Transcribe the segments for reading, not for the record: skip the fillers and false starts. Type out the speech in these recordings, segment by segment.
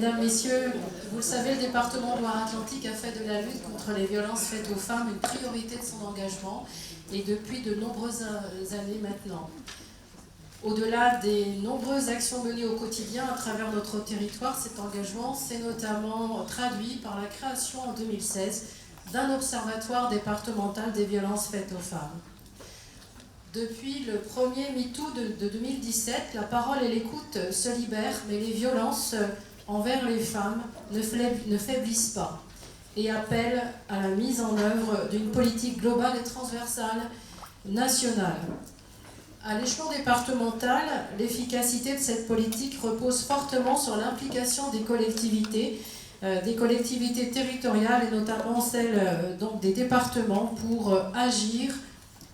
Mesdames, Messieurs, vous le savez, le département Loire-Atlantique a fait de la lutte contre les violences faites aux femmes une priorité de son engagement, et depuis de nombreuses années maintenant. Au-delà des nombreuses actions menées au quotidien à travers notre territoire, cet engagement s'est notamment traduit par la création en 2016 d'un observatoire départemental des violences faites aux femmes. Depuis le premier MeToo de 2017, la parole et l'écoute se libèrent, mais les violences envers les femmes ne faiblissent pas et appellent à la mise en œuvre d'une politique globale et transversale nationale. À l'échelon départemental, l'efficacité de cette politique repose fortement sur l'implication des collectivités territoriales et notamment celles des départements pour agir,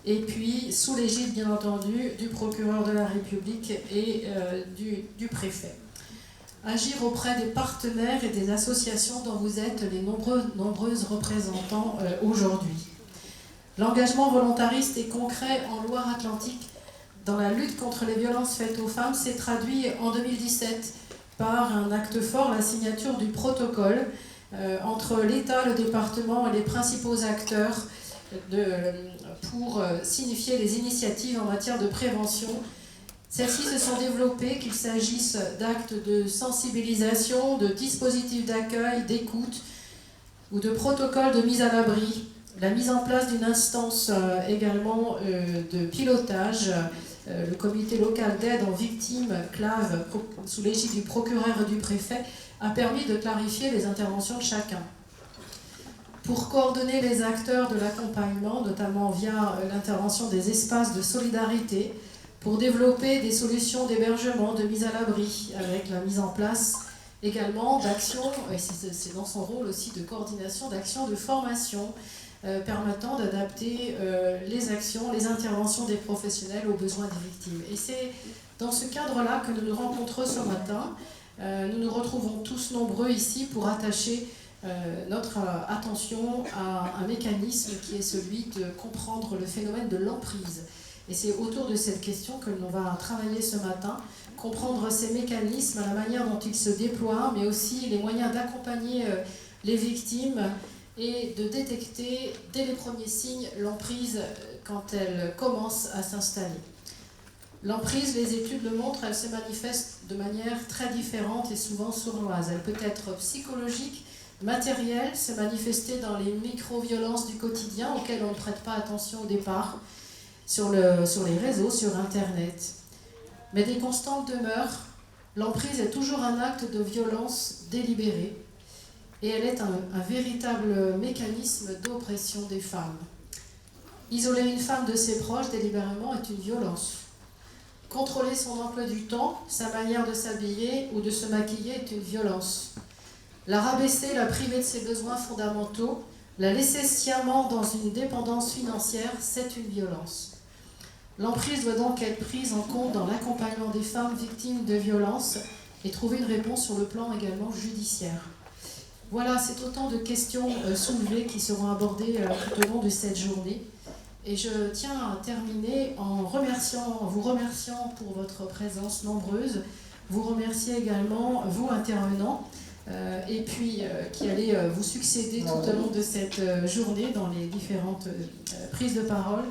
et puis sous l'égide bien entendu du procureur de la République et du préfet. Agir auprès des partenaires et des associations dont vous êtes les nombreuses représentants aujourd'hui. L'engagement volontariste et concret en Loire-Atlantique dans la lutte contre les violences faites aux femmes s'est traduit en 2017 par un acte fort, la signature du protocole entre l'État, le département et les principaux acteurs pour signifier les initiatives en matière de prévention. Celles-ci se sont développées, qu'il s'agisse d'actes de sensibilisation, de dispositifs d'accueil, d'écoute ou de protocoles de mise à l'abri. La mise en place d'une instance également de pilotage, le comité local d'aide aux victimes, CLAV, sous l'égide du procureur et du préfet, a permis de clarifier les interventions de chacun. Pour coordonner les acteurs de l'accompagnement, notamment via l'intervention des espaces de solidarité, pour développer des solutions d'hébergement, de mise à l'abri, avec la mise en place également d'actions, et c'est dans son rôle aussi de coordination d'actions de formation, permettant d'adapter les actions, les interventions des professionnels aux besoins des victimes. Et c'est dans ce cadre-là que nous nous rencontrons ce matin. Nous nous retrouvons tous nombreux ici pour attacher notre attention à un mécanisme qui est celui de comprendre le phénomène de l'emprise. Et c'est autour de cette question que l'on va travailler ce matin, comprendre ces mécanismes, la manière dont ils se déploient, mais aussi les moyens d'accompagner les victimes et de détecter dès les premiers signes l'emprise quand elle commence à s'installer. L'emprise, les études le montrent, elle se manifeste de manière très différente et souvent sournoise. Elle peut être psychologique, matérielle, se manifester dans les micro-violences du quotidien auxquelles on ne prête pas attention au départ, sur les réseaux, sur Internet. Mais des constantes demeurent. L'emprise est toujours un acte de violence délibérée et elle est un véritable mécanisme d'oppression des femmes. Isoler une femme de ses proches délibérément est une violence. Contrôler son emploi du temps, sa manière de s'habiller ou de se maquiller est une violence. La rabaisser, la priver de ses besoins fondamentaux, la laisser sciemment dans une dépendance financière, c'est une violence. L'emprise doit donc être prise en compte dans l'accompagnement des femmes victimes de violences et trouver une réponse sur le plan également judiciaire. Voilà, c'est autant de questions soulevées qui seront abordées tout au long de cette journée. Et je tiens à terminer en vous remerciant pour votre présence nombreuse. Vous remercier également, vous intervenants, et puis qui allez vous succéder tout au long de cette journée dans les différentes prises de parole.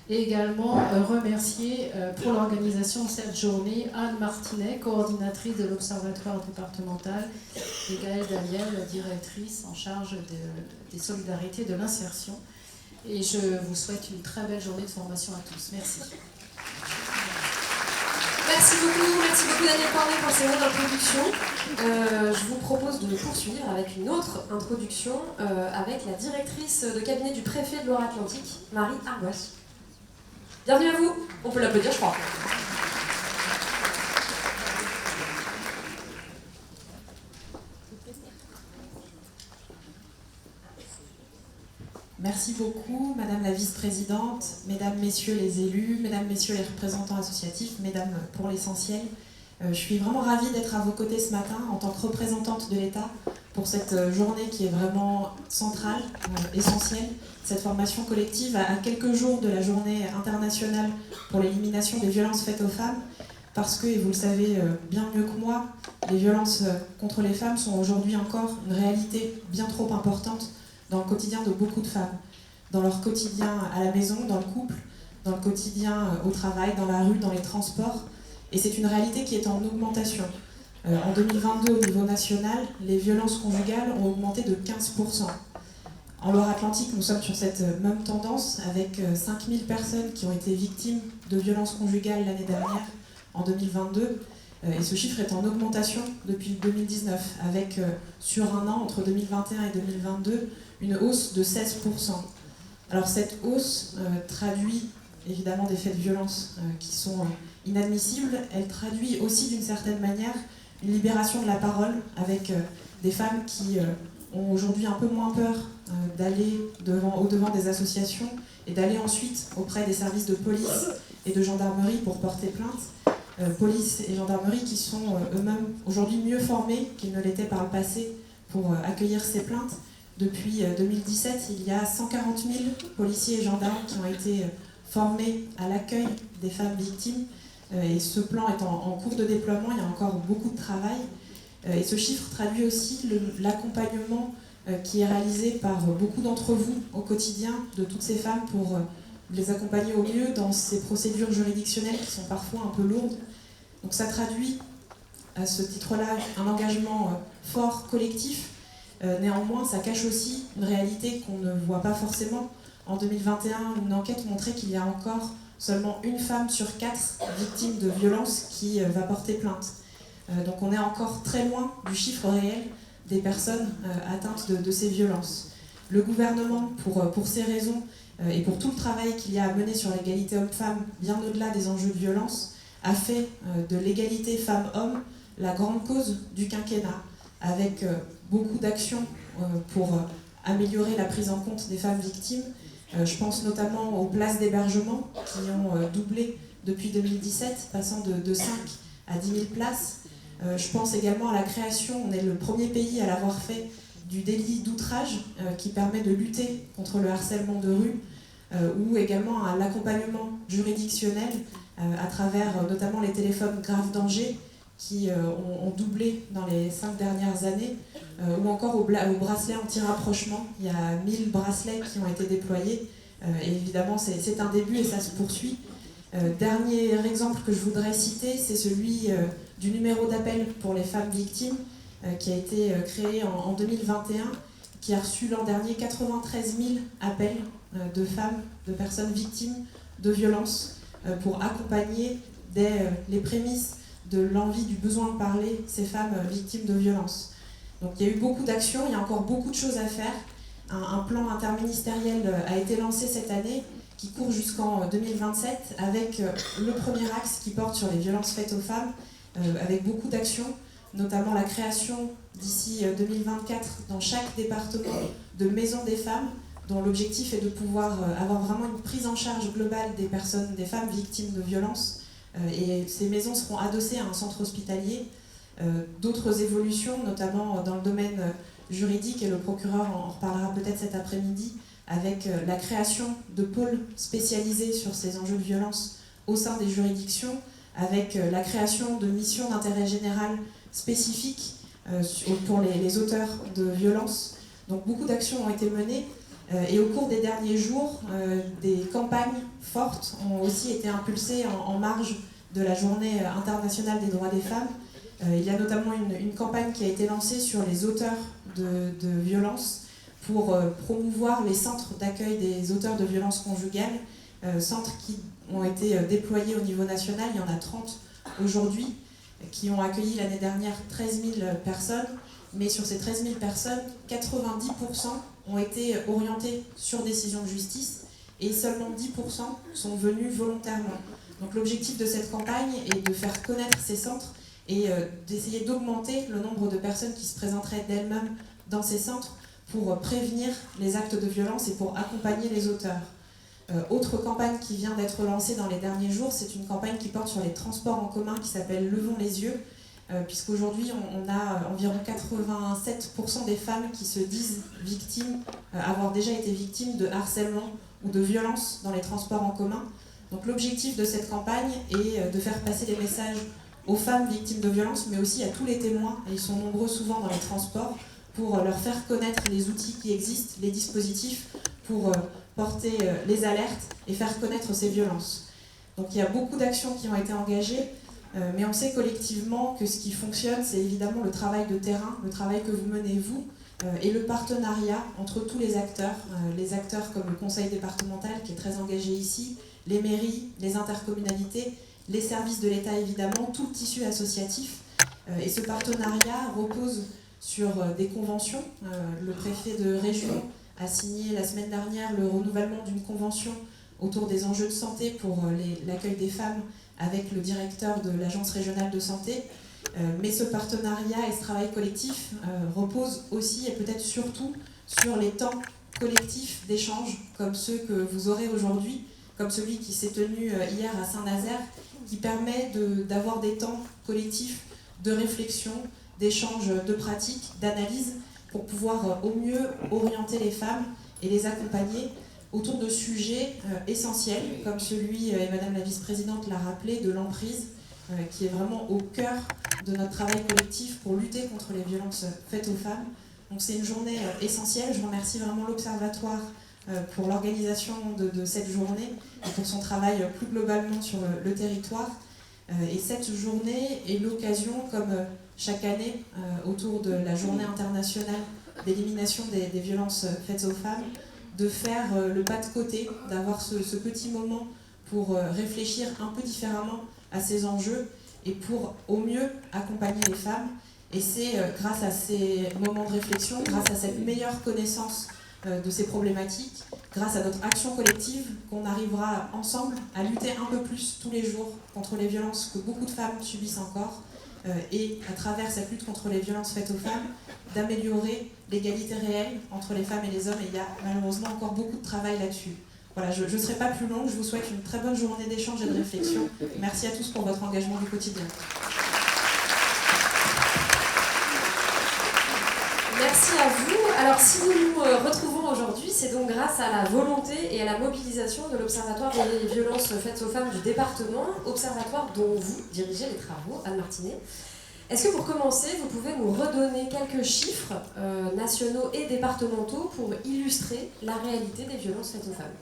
Et également remercier pour l'organisation de cette journée Anne Martinet, coordinatrice de l'Observatoire départemental, et Gaëlle Daniel, directrice en charge des solidarités de l'insertion. Et je vous souhaite une très belle journée de formation à tous. Merci. Merci beaucoup Daniel Cornet pour ces mots d'introduction. Je vous propose de poursuivre avec une autre introduction avec la directrice de cabinet du préfet de Loire-Atlantique, Marie Arbois. Bienvenue à vous. On peut l'applaudir, je crois. Merci beaucoup, Madame la Vice-Présidente, Mesdames, Messieurs les élus, Mesdames, Messieurs les représentants associatifs, Mesdames pour l'essentiel. Je suis vraiment ravie d'être à vos côtés ce matin en tant que représentante de l'État pour cette journée qui est vraiment centrale, essentielle. Cette formation collective à quelques jours de la journée internationale pour l'élimination des violences faites aux femmes, parce que, et vous le savez bien mieux que moi, les violences contre les femmes sont aujourd'hui encore une réalité bien trop importante dans le quotidien de beaucoup de femmes. Dans leur quotidien à la maison, dans le couple, dans le quotidien au travail, dans la rue, dans les transports. Et c'est une réalité qui est en augmentation. En 2022, au niveau national, les violences conjugales ont augmenté de 15%. En Loire-Atlantique, nous sommes sur cette même tendance, avec 5000 personnes qui ont été victimes de violences conjugales l'année dernière, en 2022. Et ce chiffre est en augmentation depuis 2019, avec sur un an, entre 2021 et 2022, une hausse de 16%. Alors cette hausse traduit évidemment des faits de violence qui sont inadmissibles. Elle traduit aussi d'une certaine manière une libération de la parole, avec des femmes qui ont aujourd'hui un peu moins peur d'aller au-devant des associations et d'aller ensuite auprès des services de police et de gendarmerie pour porter plainte. Police et gendarmerie qui sont eux-mêmes aujourd'hui mieux formés qu'ils ne l'étaient par le passé pour accueillir ces plaintes. Depuis 2017, il y a 140 000 policiers et gendarmes qui ont été formés à l'accueil des femmes victimes. Et ce plan est en cours de déploiement, il y a encore beaucoup de travail. Et ce chiffre traduit aussi l'accompagnement qui est réalisé par beaucoup d'entre vous au quotidien de toutes ces femmes pour les accompagner au mieux dans ces procédures juridictionnelles qui sont parfois un peu lourdes. Donc ça traduit à ce titre-là un engagement fort, collectif. Néanmoins, ça cache aussi une réalité qu'on ne voit pas forcément. En 2021, une enquête montrait qu'il y a encore seulement une femme sur 4 victimes de violences qui va porter plainte. Donc on est encore très loin du chiffre réel des personnes atteintes de ces violences. Le gouvernement, pour ces raisons et pour tout le travail qu'il y a à mener sur l'égalité homme-femme, bien au-delà des enjeux de violence, a fait de l'égalité femmes-hommes la grande cause du quinquennat, avec beaucoup d'actions pour améliorer la prise en compte des femmes victimes. Je pense notamment aux places d'hébergement qui ont doublé depuis 2017, passant de 5 à 10 000 places. Je pense également à la création, on est le premier pays à l'avoir fait, du délit d'outrage qui permet de lutter contre le harcèlement de rue, ou également à l'accompagnement juridictionnel à travers notamment les téléphones grave danger qui ont doublé dans les 5 dernières années, ou encore au bracelet anti-rapprochement. Il y a 1000 bracelets qui ont été déployés, et évidemment c'est un début et ça se poursuit. Dernier exemple que je voudrais citer, c'est celui du numéro d'appel pour les femmes victimes, qui a été créé en 2021, qui a reçu l'an dernier 93 000 appels de femmes, de personnes victimes de violences, pour accompagner dès les prémices de l'envie, du besoin de parler, ces femmes victimes de violences. Donc il y a eu beaucoup d'actions, il y a encore beaucoup de choses à faire. Un plan interministériel a été lancé cette année, qui court jusqu'en 2027, avec le premier axe qui porte sur les violences faites aux femmes, avec beaucoup d'actions, notamment la création d'ici 2024 dans chaque département de maisons des femmes, dont l'objectif est de pouvoir avoir vraiment une prise en charge globale des personnes, des femmes victimes de violences. Et ces maisons seront adossées à un centre hospitalier. D'autres évolutions, notamment dans le domaine juridique, et le procureur en reparlera peut-être cet après-midi, avec la création de pôles spécialisés sur ces enjeux de violence au sein des juridictions, avec la création de missions d'intérêt général spécifiques pour les auteurs de violences. Donc beaucoup d'actions ont été menées, et au cours des derniers jours, des campagnes fortes ont aussi été impulsées en marge de la Journée internationale des droits des femmes. Il y a notamment une campagne qui a été lancée sur les auteurs de violences pour promouvoir les centres d'accueil des auteurs de violences conjugales, centres qui ont été déployés au niveau national. Il y en a 30 aujourd'hui, qui ont accueilli l'année dernière 13 000 personnes, mais sur ces 13 000 personnes, 90% ont été orientés sur décision de justice et seulement 10% sont venus volontairement. Donc l'objectif de cette campagne est de faire connaître ces centres et d'essayer d'augmenter le nombre de personnes qui se présenteraient d'elles-mêmes dans ces centres pour prévenir les actes de violence et pour accompagner les auteurs. Autre campagne qui vient d'être lancée dans les derniers jours, c'est une campagne qui porte sur les transports en commun qui s'appelle « Levons les yeux », puisqu'aujourd'hui on a environ 87% des femmes qui se disent victimes, avoir déjà été victimes de harcèlement ou de violence dans les transports en commun. Donc l'objectif de cette campagne est de faire passer des messages aux femmes victimes de violences, mais aussi à tous les témoins, et ils sont nombreux souvent dans les transports, pour leur faire connaître les outils qui existent, les dispositifs, pour porter les alertes et faire connaître ces violences. Donc il y a beaucoup d'actions qui ont été engagées, mais on sait collectivement que ce qui fonctionne, c'est évidemment le travail de terrain, le travail que vous menez vous, et le partenariat entre tous les acteurs comme le conseil départemental qui est très engagé ici, les mairies, les intercommunalités, les services de l'État évidemment, tout le tissu associatif. Et ce partenariat repose sur des conventions. Le préfet de région a signé la semaine dernière le renouvellement d'une convention autour des enjeux de santé pour l'accueil des femmes avec le directeur de l'Agence régionale de santé. Mais ce partenariat et ce travail collectif reposent aussi et peut-être surtout sur les temps collectifs d'échange comme ceux que vous aurez aujourd'hui, comme celui qui s'est tenu hier à Saint-Nazaire, qui permet d'avoir des temps collectifs de réflexion, d'échange de pratiques, d'analyse, pour pouvoir au mieux orienter les femmes et les accompagner autour de sujets essentiels, comme celui, et Madame la vice-présidente l'a rappelé, de l'emprise, qui est vraiment au cœur de notre travail collectif pour lutter contre les violences faites aux femmes. Donc c'est une journée essentielle. Je remercie vraiment l'Observatoire pour l'organisation de cette journée et pour son travail plus globalement sur le territoire. Et cette journée est l'occasion, comme chaque année, autour de la journée internationale d'élimination des violences faites aux femmes, de faire le pas de côté, d'avoir ce petit moment pour réfléchir un peu différemment à ces enjeux et pour au mieux accompagner les femmes. Et c'est grâce à ces moments de réflexion, grâce à cette meilleure connaissance de ces problématiques, grâce à notre action collective, qu'on arrivera ensemble à lutter un peu plus tous les jours contre les violences que beaucoup de femmes subissent encore, et à travers cette lutte contre les violences faites aux femmes, d'améliorer l'égalité réelle entre les femmes et les hommes. Et il y a malheureusement encore beaucoup de travail là-dessus. Voilà, je ne serai pas plus longue, je vous souhaite une très bonne journée d'échange et de réflexion. Merci à tous pour votre engagement du quotidien. Merci à vous. Alors si nous nous retrouvons aujourd'hui, c'est donc grâce à la volonté et à la mobilisation de l'Observatoire des violences faites aux femmes du département, observatoire dont vous dirigez les travaux, Anne Martinet. Est-ce que pour commencer, vous pouvez nous redonner quelques chiffres nationaux et départementaux pour illustrer la réalité des violences faites aux femmes ?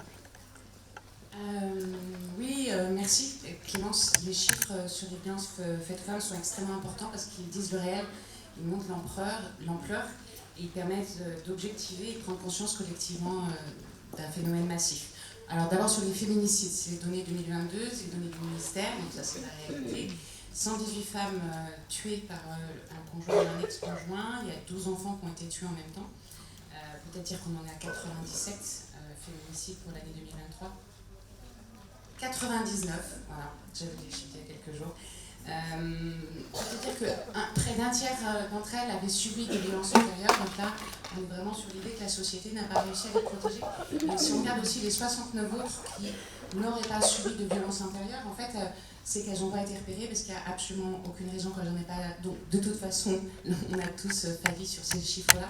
Oui, merci Clémence. Les chiffres sur les violences faites aux femmes sont extrêmement importants parce qu'ils disent le réel, ils montrent l'ampleur et ils permettent d'objectiver et de prendre conscience collectivement d'un phénomène massif. Alors d'abord sur les féminicides, c'est les données 2022, c'est les données du ministère, donc ça c'est la réalité. 118 femmes tuées par un conjoint ou un ex-conjoint, il y a 12 enfants qui ont été tués en même temps. Peut-être dire qu'on en est à 97 féminicides pour l'année 2023. 99, voilà, j'avais les chiffres il y a quelques jours. C'est-à-dire que près d'un tiers d'entre elles avaient subi des violences antérieures, donc là on est vraiment sur l'idée que la société n'a pas réussi à les protéger. Donc si on regarde aussi les 69 autres qui n'auraient pas subi de violences antérieures, en fait c'est qu'elles n'ont pas été repérées parce qu'il n'y a absolument aucune raison que j'en ai pas. Donc de toute façon, on a tous failli sur ces chiffres-là.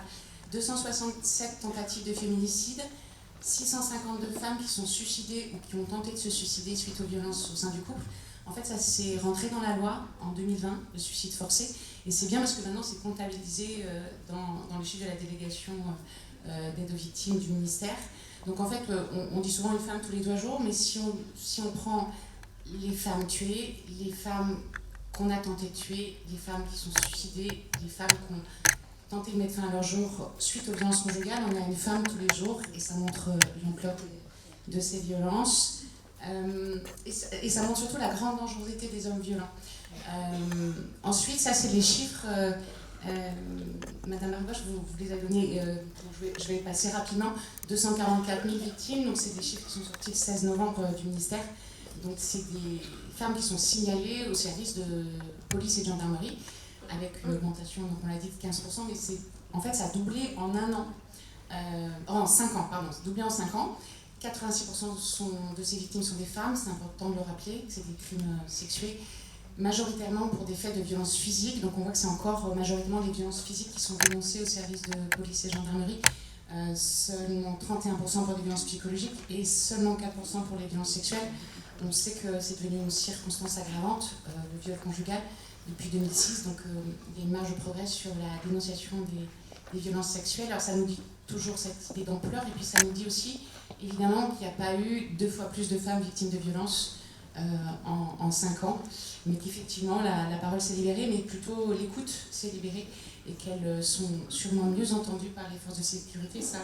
267 tentatives de féminicide, 652 femmes qui sont suicidées ou qui ont tenté de se suicider suite aux violences au sein du couple. En fait, ça s'est rentré dans la loi en 2020, le suicide forcé. Et c'est bien parce que maintenant, c'est comptabilisé dans les chiffres de la délégation d'aide aux victimes du ministère. Donc en fait, on dit souvent une femme tous les 2 jours, mais si on prend les femmes tuées, les femmes qu'on a tenté de tuer, les femmes qui sont suicidées, les femmes qui ont tenté de mettre fin à leur jour suite aux violences conjugales, on a une femme tous les jours et ça montre l'ampleur de ces violences. Et ça montre surtout la grande dangerosité des hommes violents. Ensuite, ça c'est les chiffres. Madame Marboche, vous les avez donnés, je vais passer rapidement. 244 000 victimes, donc c'est des chiffres qui sont sortis le 16 novembre du ministère. Donc c'est des femmes qui sont signalées au service de police et de gendarmerie, avec une augmentation, donc on l'a dit, de 15%, mais en fait ça a doublé en 1 an. En 5 ans, pardon, c'est doublé en 5 ans. 86% de ces victimes sont des femmes, c'est important de le rappeler, c'est des crimes sexués, majoritairement pour des faits de violences physiques, donc on voit que c'est encore majoritairement les violences physiques qui sont dénoncées au service de police et gendarmerie, seulement 31% pour des violences psychologiques et seulement 4% pour les violences sexuelles. On sait que c'est devenu une circonstance aggravante, le viol conjugal, depuis 2006. Donc il y a une marge de progrès sur la dénonciation des violences sexuelles. Alors ça nous dit toujours cette idée d'ampleur, et puis ça nous dit aussi, évidemment, qu'il n'y a pas eu 2 fois plus de femmes victimes de violences en 5 ans, mais qu'effectivement la parole s'est libérée, mais plutôt l'écoute s'est libérée, et qu'elles sont sûrement mieux entendues par les forces de sécurité. Ça,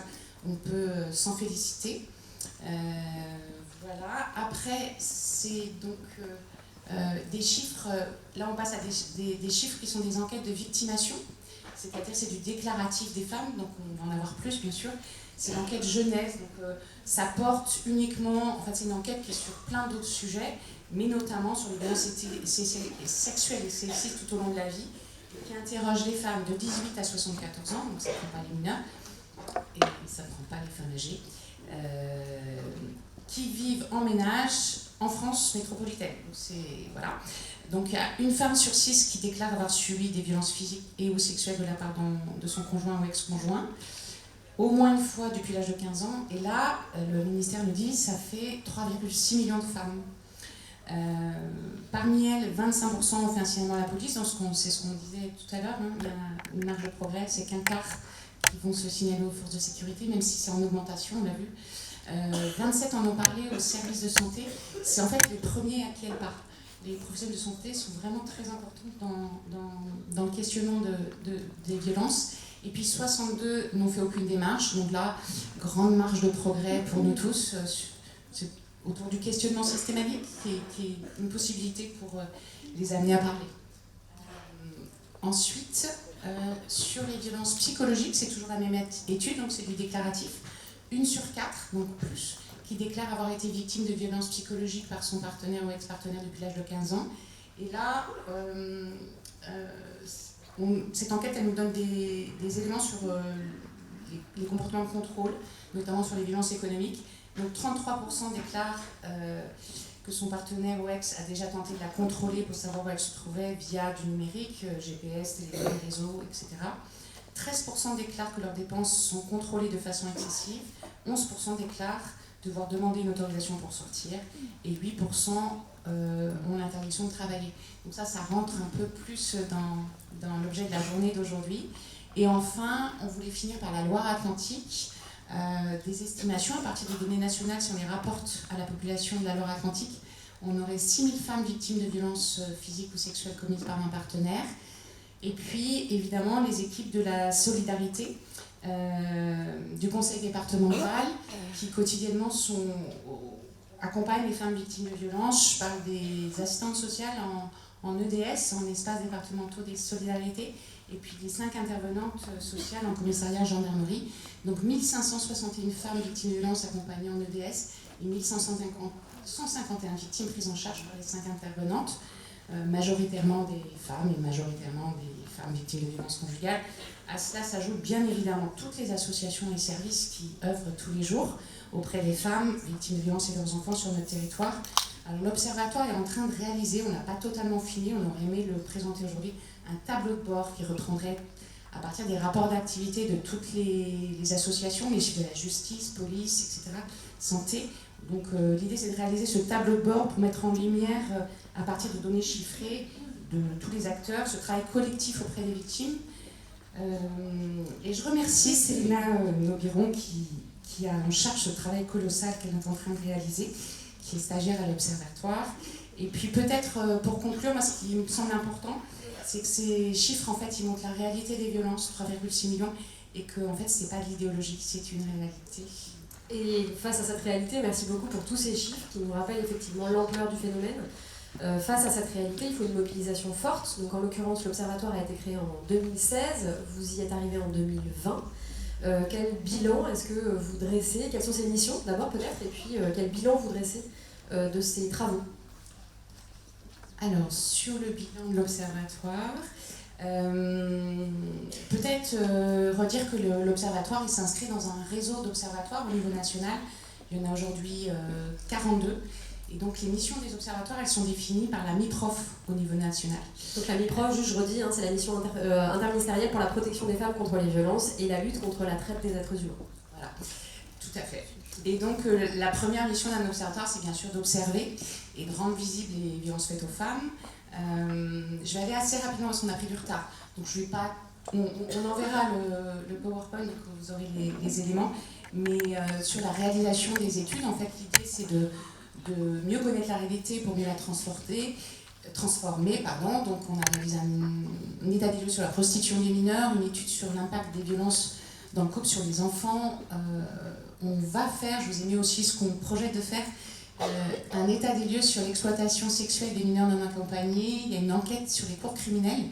on peut s'en féliciter. Voilà. Après, c'est donc des chiffres, là on passe à des chiffres qui sont des enquêtes de victimation, c'est-à-dire c'est du déclaratif des femmes, donc on va en avoir plus bien sûr. C'est l'enquête jeunesse, donc ça porte uniquement, en fait c'est une enquête qui est sur plein d'autres sujets, mais notamment sur les violences sexuelles et sexistes tout au long de la vie, qui interroge les femmes de 18 à 74 ans, donc ça ne prend pas les mineurs, et ça ne prend pas les femmes âgées, qui vivent en ménage en France métropolitaine. Voilà. Donc il y a une femme sur 6 qui déclare avoir subi des violences physiques et ou sexuelles de la part de son conjoint ou ex-conjoint, au moins une fois depuis l'âge de 15 ans. Et là, le ministère nous dit que ça fait 3,6 millions de femmes. Parmi elles, 25% ont fait un signalement à la police, donc c'est ce qu'on disait tout à l'heure, hein, il y a une marge de progrès, c'est qu'un quart qui vont se signaler aux forces de sécurité, même si c'est en augmentation, on l'a vu. 27 en ont parlé aux services de santé, c'est en fait les premiers à qui elles parlent. Les professionnels de santé sont vraiment très importants dans le questionnement des violences. Et puis 62 n'ont fait aucune démarche, donc là, grande marge de progrès pour nous tous, autour du questionnement systématique, qui est une possibilité pour les amener à parler. Ensuite, sur les violences psychologiques, c'est toujours la même étude, donc c'est du déclaratif. 1 sur 4, donc plus, qui déclare avoir été victime de violences psychologiques par son partenaire ou ex-partenaire depuis l'âge de 15 ans. Et là, cette enquête, elle nous donne des éléments sur les comportements de contrôle, notamment sur les violences économiques. Donc 33% déclarent que son partenaire ou ex a déjà tenté de la contrôler pour savoir où elle se trouvait via du numérique, GPS, téléphone, réseau, etc. 13% déclarent que leurs dépenses sont contrôlées de façon excessive. 11% déclarent devoir demander une autorisation pour sortir. Et 8% ont l'interdiction de travailler. Donc ça rentre un peu plus dans l'objet de la journée d'aujourd'hui. Et enfin, on voulait finir par la Loire-Atlantique. Des estimations à partir des données nationales, si on les rapporte à la population de la Loire-Atlantique, on aurait 6 000 femmes victimes de violences physiques ou sexuelles commises par un partenaire. Et puis, évidemment, les équipes de la solidarité du conseil départemental qui quotidiennement accompagnent les femmes victimes de violences. Je parle des assistantes sociales en EDS, en espaces départementaux des solidarités, et puis les 5 intervenantes sociales en commissariat gendarmerie. Donc 1561 femmes victimes de violences accompagnées en EDS et 1151 victimes prises en charge par les 5 intervenantes, majoritairement des femmes et majoritairement des femmes victimes de violences conjugales. À cela s'ajoutent bien évidemment toutes les associations et services qui œuvrent tous les jours auprès des femmes victimes de violences et de leurs enfants sur notre territoire. Alors l'Observatoire est en train de réaliser, on n'a pas totalement fini, on aurait aimé le présenter aujourd'hui, un tableau de bord qui reprendrait à partir des rapports d'activité de toutes les associations, les chiffres de la justice, police, etc., santé. Donc l'idée c'est de réaliser ce tableau de bord pour mettre en lumière, à partir de données chiffrées, de tous les acteurs, ce travail collectif auprès des victimes. Et je remercie Célina Nogueron qui a en charge ce travail colossal qu'elle est en train de réaliser, qui est stagiaire à l'Observatoire. Et puis peut-être pour conclure, moi ce qui me semble important, c'est que ces chiffres en fait ils montrent la réalité des violences, 3,6 millions, et que en fait c'est pas de l'idéologie, c'est une réalité. Et face à cette réalité, merci beaucoup pour tous ces chiffres qui nous rappellent effectivement l'ampleur du phénomène. Face à cette réalité, il faut une mobilisation forte. Donc en l'occurrence, l'Observatoire a été créé en 2016, vous y êtes arrivé en 2020. Quel bilan est-ce que vous dressez? Quelles sont ces missions d'abord peut-être? Et puis quel bilan vous dressez de ces travaux? Alors, sur le bilan de l'Observatoire, peut-être redire que l'Observatoire s'inscrit dans un réseau d'observatoires au niveau national. Il y en a aujourd'hui 42. Et donc les missions des observatoires, elles sont définies par la MIPROF au niveau national. Donc la MIPROF, juste je redis, c'est la mission interministérielle pour la protection des femmes contre les violences et la lutte contre la traite des êtres humains. Voilà, tout à fait. Et donc la première mission d'un observatoire, c'est bien sûr d'observer et de rendre visibles les violences faites aux femmes. Je vais aller assez rapidement parce qu'on a pris du retard. Donc je vais pas, on enverra le PowerPoint, donc vous aurez les éléments. Mais sur la réalisation des études, en fait, l'idée c'est de mieux connaître la réalité pour mieux la transformer. Donc on a réalisé un état des lieux sur la prostitution des mineurs, une étude sur l'impact des violences dans le couple sur les enfants. On va faire, je vous ai mis aussi ce qu'on projette de faire, un état des lieux sur l'exploitation sexuelle des mineurs non accompagnés. Il y a une enquête sur les cours criminels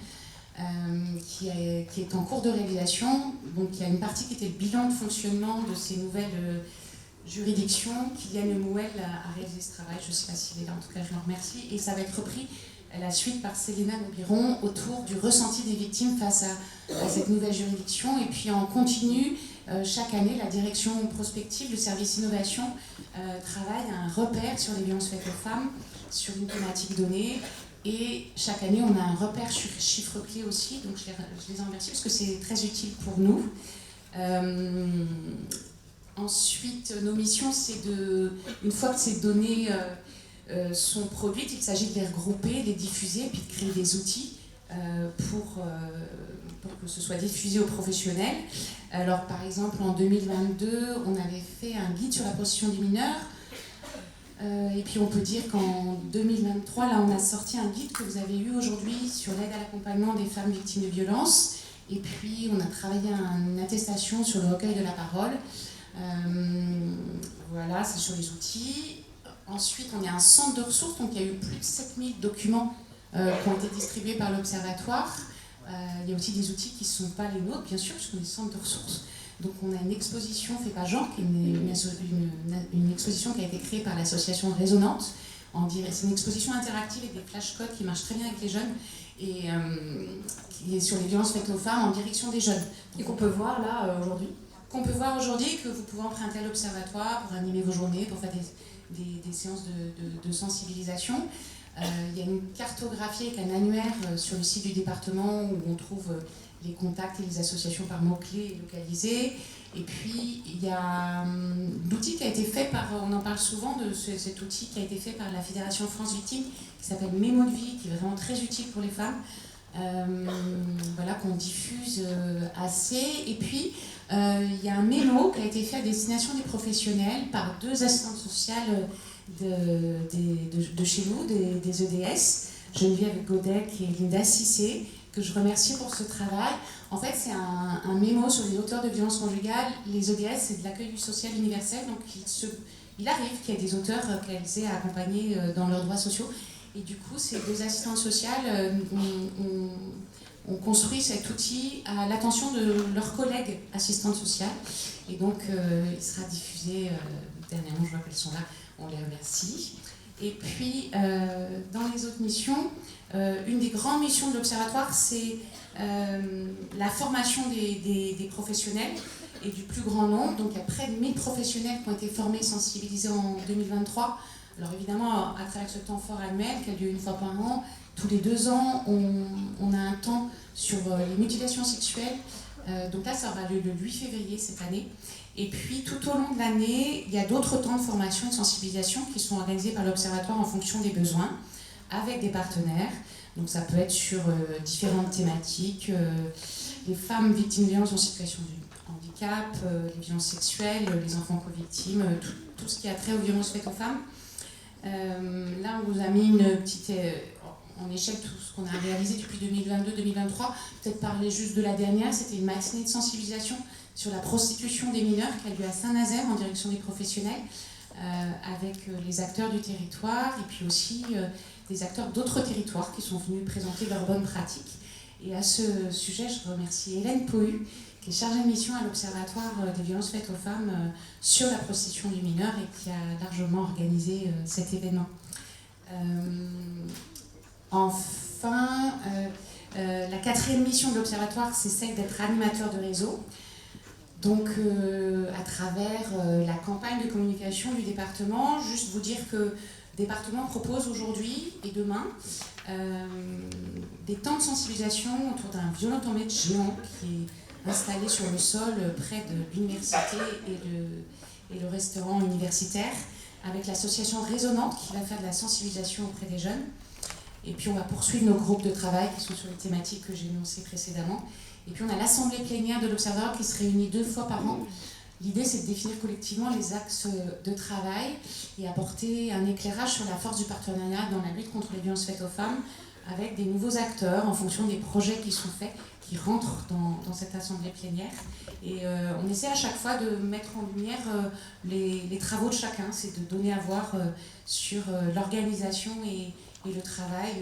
qui est en cours de réalisation. Donc il y a une partie qui était le bilan de fonctionnement de ces nouvelles juridictions. Kylian Mouel a réalisé ce travail, je ne sais pas s'il est là, en tout cas je l'en remercie. Et ça va être repris à la suite par Célina Nobiron autour du ressenti des victimes face à cette nouvelle juridiction. Et puis en continu, chaque année, la direction prospective, le service innovation, travaille à un repère sur les violences faites aux femmes, sur une thématique donnée. Et chaque année, on a un repère sur chiffres clés aussi, donc je les en remercie parce que c'est très utile pour nous. Ensuite, nos missions, c'est une fois que ces données sont produites, il s'agit de les regrouper, les diffuser, puis de créer des outils pour que ce soit diffusé aux professionnels. Alors, par exemple, en 2022, on avait fait un guide sur la prostitution des mineurs. Et puis, on peut dire qu'en 2023, là, on a sorti un guide que vous avez eu aujourd'hui sur l'aide à l'accompagnement des femmes victimes de violences. Et puis, on a travaillé une attestation sur le recueil de la parole. Voilà, c'est sur les outils. Ensuite, on a un centre de ressources, donc il y a eu plus de 7000 documents qui ont été distribués par l'Observatoire. Il y a aussi des outils qui ne sont pas les nôtres, bien sûr, puisqu'on est centre de ressources. Donc on a une exposition Fais pas genre, qui est une exposition qui a été créée par l'association Résonante. C'est une exposition interactive avec des flashcodes qui marche très bien avec les jeunes et qui est sur les violences faites aux femmes en direction des jeunes. Et qu'on peut voir là aujourd'hui. Qu'on peut voir aujourd'hui, que vous pouvez emprunter à l'Observatoire pour animer vos journées, pour faire des séances de sensibilisation. Il y a une cartographie avec un annuaire sur le site du département où on trouve les contacts et les associations par mots-clés localisés. Et puis, il y a l'outil qui a été fait on en parle souvent de cet outil qui a été fait par la Fédération France Victimes, qui s'appelle Mémo de vie, qui est vraiment très utile pour les femmes, voilà, qu'on diffuse assez. Et puis, il y a un mémo qui a été fait à destination des professionnels par 2 assistantes sociales de chez nous, des EDS, Geneviève Godec et Linda Cissé, que je remercie pour ce travail. En fait, c'est un mémo sur les auteurs de violences conjugales. Les EDS, c'est de l'accueil du social universel, donc il arrive qu'il y ait des auteurs qu'elles aient à accompagner dans leurs droits sociaux. Et du coup, ces 2 assistantes sociales ont construit cet outil à l'attention de leurs collègues assistantes sociales. Et donc, il sera diffusé dernièrement, je vois qu'elles sont là, on les remercie. Et puis, dans les autres missions, une des grandes missions de l'Observatoire, c'est la formation des professionnels et du plus grand nombre. Donc, il y a près de 1000 professionnels qui ont été formés et sensibilisés en 2023. Alors, évidemment, à travers ce temps fort annuel, qui a lieu une fois par an, tous les 2 ans, on a un temps sur les mutilations sexuelles. Donc là, ça aura lieu le 8 février cette année. Et puis, tout au long de l'année, il y a d'autres temps de formation et de sensibilisation qui sont organisés par l'Observatoire en fonction des besoins, avec des partenaires. Donc ça peut être sur différentes thématiques, les femmes victimes de violences en situation de handicap, les violences sexuelles, les enfants co-victimes, tout ce qui a trait aux violences faites aux femmes. Là, on vous a mis une petite... en échelle tout ce qu'on a réalisé depuis 2022-2023. Peut-être parler juste de la dernière, c'était une matinée de sensibilisation sur la prostitution des mineurs qui a lieu à Saint-Nazaire en direction des professionnels, avec les acteurs du territoire et puis aussi des acteurs d'autres territoires qui sont venus présenter leurs bonnes pratiques. Et à ce sujet, je remercie Hélène Pohu, qui est chargée de mission à l'Observatoire des violences faites aux femmes sur la prostitution des mineurs et qui a largement organisé cet événement. Enfin, la 4e mission de l'Observatoire, c'est celle d'être animateur de réseau. Donc, à travers la campagne de communication du département, juste vous dire que le département propose aujourd'hui et demain des temps de sensibilisation autour d'un violentomètre géant qui est installé sur le sol près de l'université et le restaurant universitaire, avec l'association Résonante qui va faire de la sensibilisation auprès des jeunes. Et puis on va poursuivre nos groupes de travail qui sont sur les thématiques que j'ai énoncées précédemment. Et puis on a l'assemblée plénière de l'Observatoire qui se réunit 2 fois par an. L'idée, c'est de définir collectivement les axes de travail et apporter un éclairage sur la force du partenariat dans la lutte contre les violences faites aux femmes, avec des nouveaux acteurs en fonction des projets qui sont faits, qui rentrent dans cette assemblée plénière. Et on essaie à chaque fois de mettre en lumière les travaux de chacun, c'est de donner à voir sur l'organisation et le travail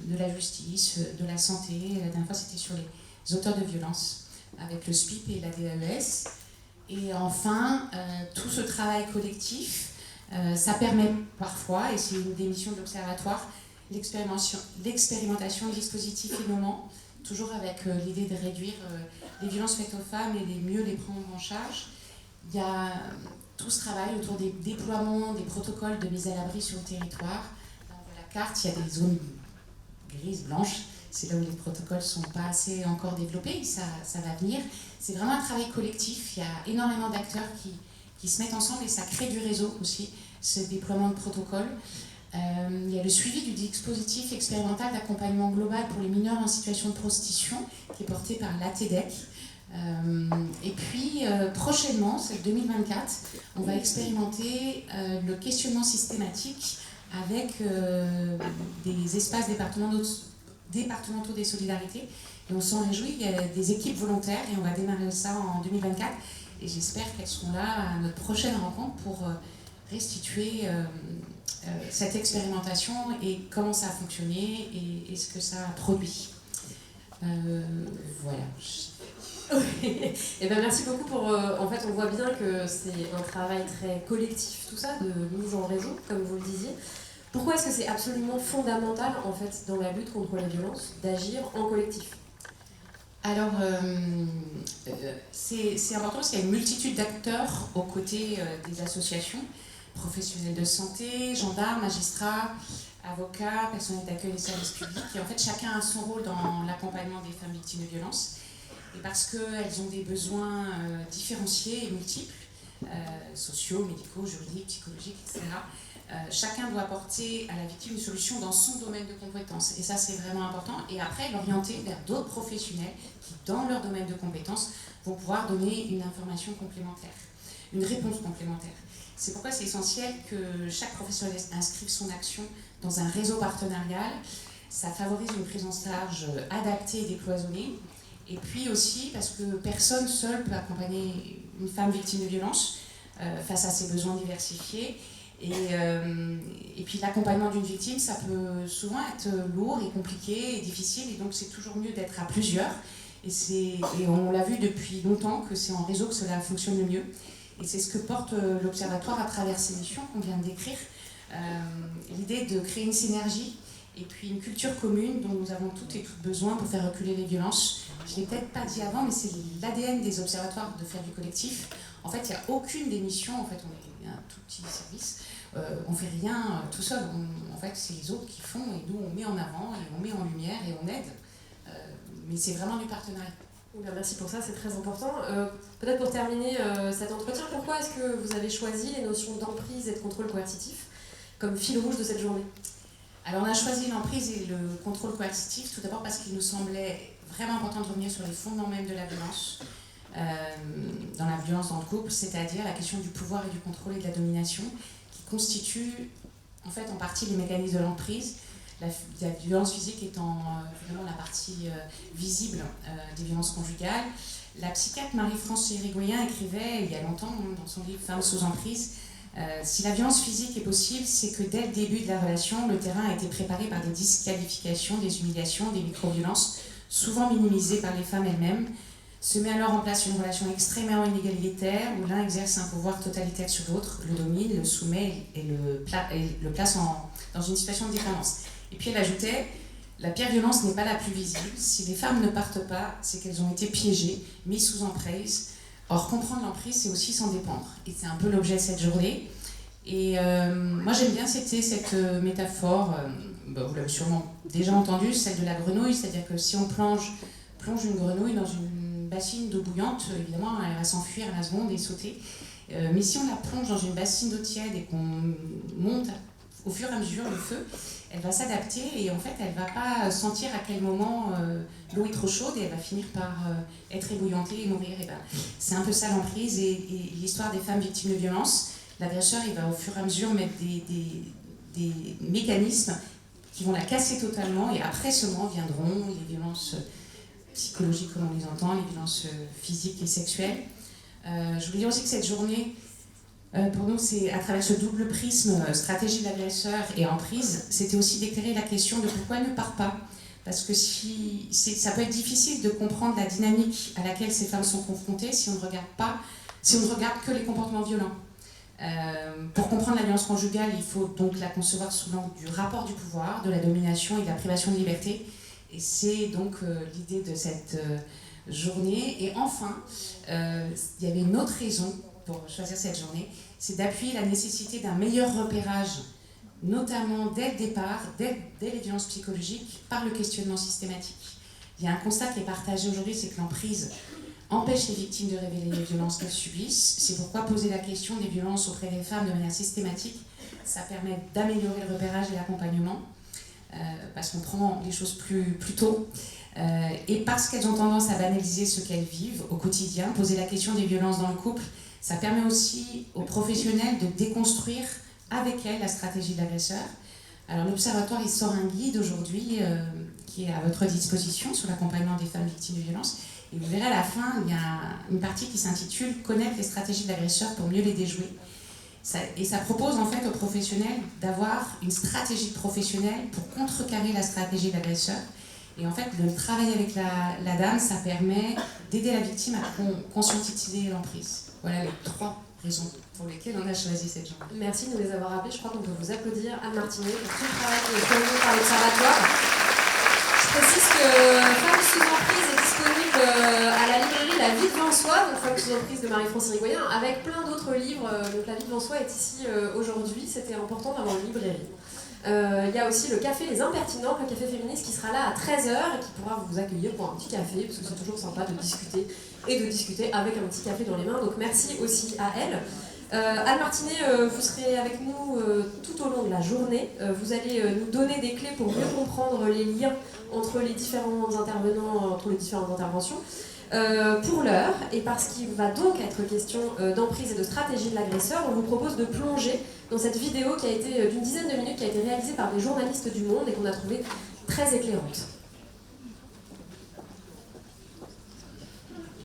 de la justice, de la santé. La dernière fois, c'était sur les auteurs de violences, avec le SPIP et la DAES. Et enfin, tout ce travail collectif, ça permet parfois, et c'est une des missions de l'Observatoire, l'expérimentation de dispositifs innovants, toujours avec l'idée de réduire les violences faites aux femmes et de mieux les prendre en charge. Il y a tout ce travail autour des déploiements, des protocoles de mise à l'abri sur le territoire. Là, on voit la carte, il y a des zones grises, blanches. C'est là où les protocoles ne sont pas assez encore développés, ça va venir. C'est vraiment un travail collectif, il y a énormément d'acteurs qui se mettent ensemble et ça crée du réseau aussi, ce déploiement de protocoles. Il y a le suivi du dispositif expérimental d'accompagnement global pour les mineurs en situation de prostitution, qui est porté par l'ATDEC. Et puis, prochainement, c'est 2024, on va expérimenter le questionnement systématique avec des espaces départementaux des solidarités. Et on s'en réjouit, il y a des équipes volontaires et on va démarrer ça en 2024. Et j'espère qu'elles seront là à notre prochaine rencontre pour restituer cette expérimentation et comment ça a fonctionné et ce que ça a produit. Voilà. Et ben merci beaucoup pour... en fait, on voit bien que c'est un travail très collectif, tout ça, de mise en réseau, comme vous le disiez. Pourquoi est-ce que c'est absolument fondamental, en fait, dans la lutte contre les violences, d'agir en collectif ? Alors, c'est important parce qu'il y a une multitude d'acteurs aux côtés des associations, professionnels de santé, gendarmes, magistrats, avocats, personnels d'accueil des services publics. Et en fait, chacun a son rôle dans l'accompagnement des femmes victimes de violences. Et parce qu'elles ont des besoins différenciés et multiples, sociaux, médicaux, juridiques, psychologiques, etc., chacun doit apporter à la victime une solution dans son domaine de compétences. Et ça, c'est vraiment important. Et après, l'orienter vers d'autres professionnels qui, dans leur domaine de compétences, vont pouvoir donner une information complémentaire, une réponse complémentaire. C'est pourquoi c'est essentiel que chaque professionnel inscrive son action dans un réseau partenarial. Ça favorise une prise en charge adaptée et décloisonnée. Et puis aussi parce que personne seul peut accompagner une femme victime de violence face à ses besoins diversifiés. Et puis l'accompagnement d'une victime, ça peut souvent être lourd et compliqué et difficile, et donc c'est toujours mieux d'être à plusieurs. Et on l'a vu depuis longtemps que c'est en réseau que cela fonctionne le mieux. Et c'est ce que porte l'Observatoire à travers ces missions qu'on vient de décrire. L'idée de créer une synergie et puis une culture commune dont nous avons toutes et tous besoin pour faire reculer les violences. Je ne l'ai peut-être pas dit avant, mais c'est l'ADN des observatoires de faire du collectif. En fait, il n'y a aucune des missions, en fait, on est un tout petit service, on ne fait rien tout seul. En fait, c'est les autres qui font et nous, on met en avant et on met en lumière et on aide. Mais c'est vraiment du partenariat. Merci pour ça, c'est très important. Peut-être pour terminer cet entretien, pourquoi est-ce que vous avez choisi les notions d'emprise et de contrôle coercitif comme fil rouge de cette journée ? Alors, on a choisi l'emprise et le contrôle coercitif, tout d'abord parce qu'il nous semblait vraiment important de revenir sur les fondements même de la violence, dans la violence dans le couple, c'est-à-dire la question du pouvoir et du contrôle et de la domination, qui constituent en fait en partie les mécanismes de l'emprise, la violence physique étant vraiment la partie visible des violences conjugales. La psychiatre Marie-France Irigoyen écrivait il y a longtemps dans son livre « Femmes sous emprise », si la violence physique est possible, c'est que dès le début de la relation, le terrain a été préparé par des disqualifications, des humiliations, des micro-violences, souvent minimisées par les femmes elles-mêmes. Se met alors en place une relation extrêmement inégalitaire où l'un exerce un pouvoir totalitaire sur l'autre, le domine, le soumet et le place dans une situation de dépendance. Et puis elle ajoutait, la pire violence n'est pas la plus visible. Si les femmes ne partent pas, c'est qu'elles ont été piégées, mises sous emprise. Or, comprendre l'emprise, c'est aussi s'en dépendre. Et c'est un peu l'objet de cette journée. Et moi, j'aime bien cette métaphore, vous l'avez sûrement déjà entendue, celle de la grenouille. C'est-à-dire que si on plonge une grenouille dans une bassine d'eau bouillante, évidemment, elle va s'enfuir à la seconde et sauter. Mais si on la plonge dans une bassine d'eau tiède et qu'on monte au fur et à mesure le feu, elle va s'adapter et en fait elle va pas sentir à quel moment l'eau est trop chaude et elle va finir par être ébouillantée et mourir. Et ben, c'est un peu ça l'emprise et l'histoire des femmes victimes de violences. L'agresseur il va au fur et à mesure mettre des mécanismes qui vont la casser totalement et après seulement viendront les violences psychologiques comme on les entend, les violences physiques et sexuelles. Je voulais dire aussi que cette journée, pour nous, c'est à travers ce double prisme, stratégie de l'agresseur et emprise, c'était aussi d'éclairer la question de pourquoi elle ne part pas. Parce que ça peut être difficile de comprendre la dynamique à laquelle ces femmes sont confrontées si on ne regarde pas, si on ne regarde que les comportements violents. Pour comprendre la violence conjugale, il faut donc la concevoir sous l'angle du rapport du pouvoir, de la domination et de la privation de liberté. Et c'est donc l'idée de cette journée. Et enfin, il y avait une autre raison pour choisir cette journée, c'est d'appuyer la nécessité d'un meilleur repérage, notamment dès le départ, dès les violences psychologiques, par le questionnement systématique. Il y a un constat qui est partagé aujourd'hui, c'est que l'emprise empêche les victimes de révéler les violences qu'elles subissent. C'est pourquoi poser la question des violences auprès des femmes de manière systématique, ça permet d'améliorer le repérage et l'accompagnement, parce qu'on prend les choses plus tôt. Et parce qu'elles ont tendance à banaliser ce qu'elles vivent au quotidien, poser la question des violences dans le couple, ça permet aussi aux professionnels de déconstruire avec elles la stratégie de l'agresseur. Alors l'Observatoire, il sort un guide aujourd'hui qui est à votre disposition sur l'accompagnement des femmes victimes de violences. Et vous verrez à la fin, il y a une partie qui s'intitule « Connaître les stratégies de l'agresseur pour mieux les déjouer ». Et ça propose en fait aux professionnels d'avoir une stratégie professionnelle pour contrecarrer la stratégie de l'agresseur. Et en fait, le travail avec la dame, ça permet d'aider la victime à conscientiser l'emprise. Voilà les 3 raisons pour lesquelles on a choisi cette journée. Merci de nous les avoir rappelées. Je crois qu'on peut vous applaudir, Anne Martinet, pour tout le travail qui est fourni par l'Observatoire. Je précise que Femmes sous emprise est disponible à la librairie La Vie devant soi, donc Femmes sous emprise de Marie-France Irigoyen, avec plein d'autres livres. Donc La Vie devant soi est ici aujourd'hui. C'était important d'avoir une librairie. Il y a aussi le Café Les Impertinentes, le café féministe qui sera là à 13h et qui pourra vous accueillir pour un petit café, parce que c'est toujours sympa de discuter et de discuter avec un petit café dans les mains. Donc merci aussi à elle. Anne Martinet, vous serez avec nous tout au long de la journée. Vous allez nous donner des clés pour mieux comprendre les liens entre les différents intervenants, entre les différentes interventions. Pour l'heure, et parce qu'il va donc être question d'emprise et de stratégie de l'agresseur, on vous propose de plonger dans cette vidéo qui a été d'une dizaine de minutes, qui a été réalisée par des journalistes du Monde et qu'on a trouvée très éclairante.